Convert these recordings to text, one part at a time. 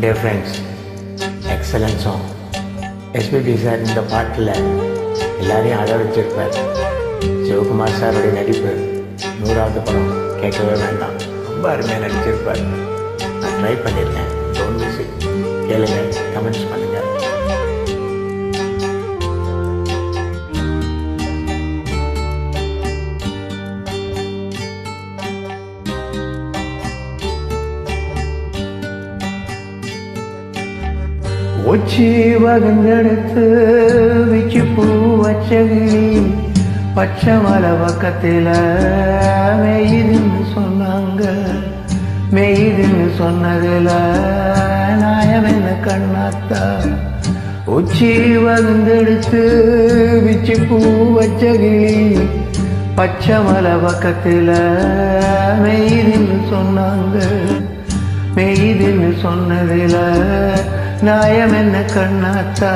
Dear friends, excellent song. SPB sir இந்த பாட்டில் எல்லாரையும் அழ வச்சிருப்பார். சிவகுமார் சாருடைய நடிப்பு 100வது படம் கேட்கவே வேண்டாம், ரொம்ப அருமையாக நடிச்சிருப்பார். நான் ட்ரை பண்ணியிருக்கேன். Don't miss it. கேளுங்க, கமெண்ட்ஸ் பண்ணுங்கள். உச்சி வகந்தெடுத்து விச்சு பூ வச்சகிளி பச்சை மலை பக்கத்தில் மெய்துன்னு சொன்னாங்க. மெய்துன்னு சொன்னதில் நாயம் என்ன கண்ணாத்தா. உச்சி வகந்தெடுத்து விச்சு பூ வச்சகிளி பச்சை மலை பக்கத்தில் மெய்துன்னு சொன்னாங்க. மெய்துன்னு சொன்னதில் நாயம் என்ன கண்ணாத்தா.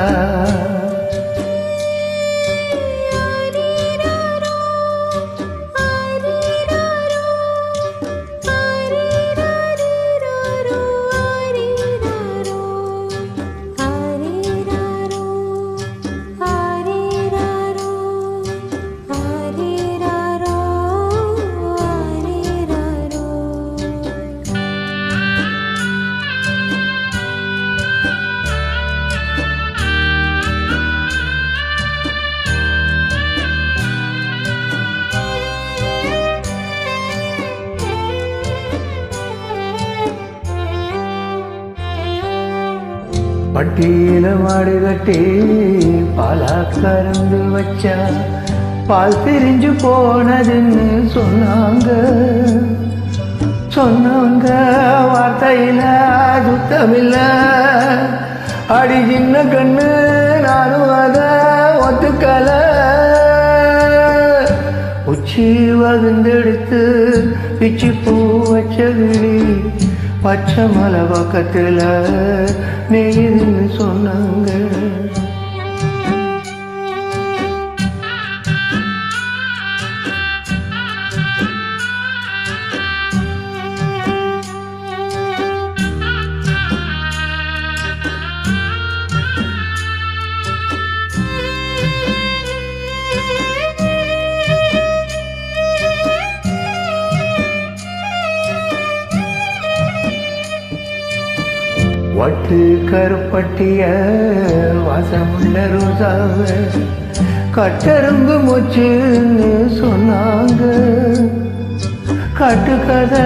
பட்டியில மாடு கட்டி பாலா கறந்து வச்சா பால் பிரிஞ்சு போனதுன்னு சொன்னாங்க. சொன்னவங்க வார்த்தையில சுத்தமில்ல. அடி சின்ன கண்ணு நானும் அத ஒத்துக்கல. உச்சி வகுந்தெடுத்து பிச்சு பூ வச்சகிளி பச்சை மலை பக்கத்தில் நெய்துன்னு சொன்னாங்க. வட்டு கருப்பட்டிய வாசமுள்ள ரோசாவ கட்டரும்பு மூச்சுன்னு சொன்னாங்க. கட்டுக்கதை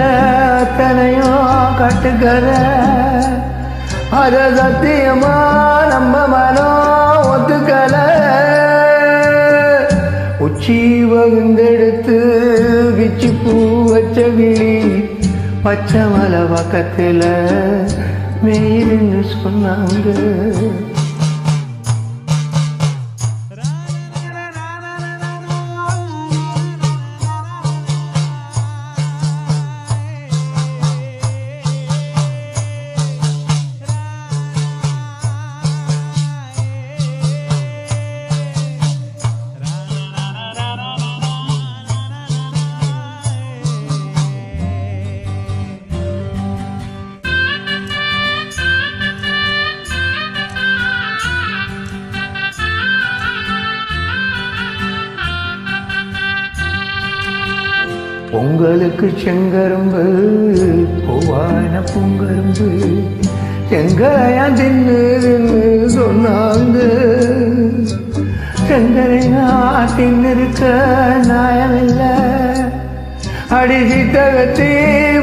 அத்தனையும் கட்டுக்கதை, அத சத்தியமா நம்ம மனம் ஒத்துக்கல. உச்சி வகுந்தெடுத்து விச்சு பூ வச்சகிளி பச்சை மலை பக்கத்தில் மெய்துன்னு சொன்னாங்க. பொங்கலுக்கு செங்கரும்பு பூவான பூங்கரும்பு செங்கரையா தின்னு சொன்னாங்க. செங்கரையா தின்னு இருக்க நியாயமில்ல. அடிசி தகத்தி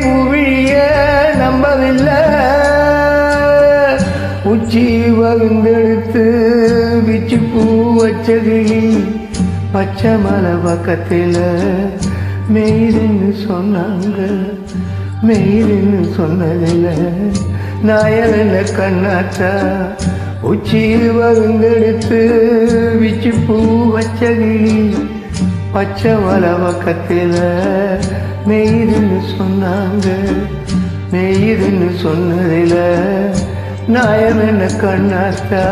பூவிழிய நம்பவில்லை. உச்சி வகுந்தெடுத்து விச்சு பூ வச்சகிளி பச்சை மலை பக்கத்தில் மெய்துன்னு சொன்னாங்க. மெய்துன்னு சொன்னதில்ல நாயம் என்ன கண்ணாத்தா. உச்சி வகுந்தெடுத்து விச்சு பூ வச்சகிளி பச்சை மலை பக்கத்தில் மெய்துன்னு சொன்னாங்க. மெய்துன்னு சொன்னதில்ல நாயம் என்ன கண்ணாத்தா.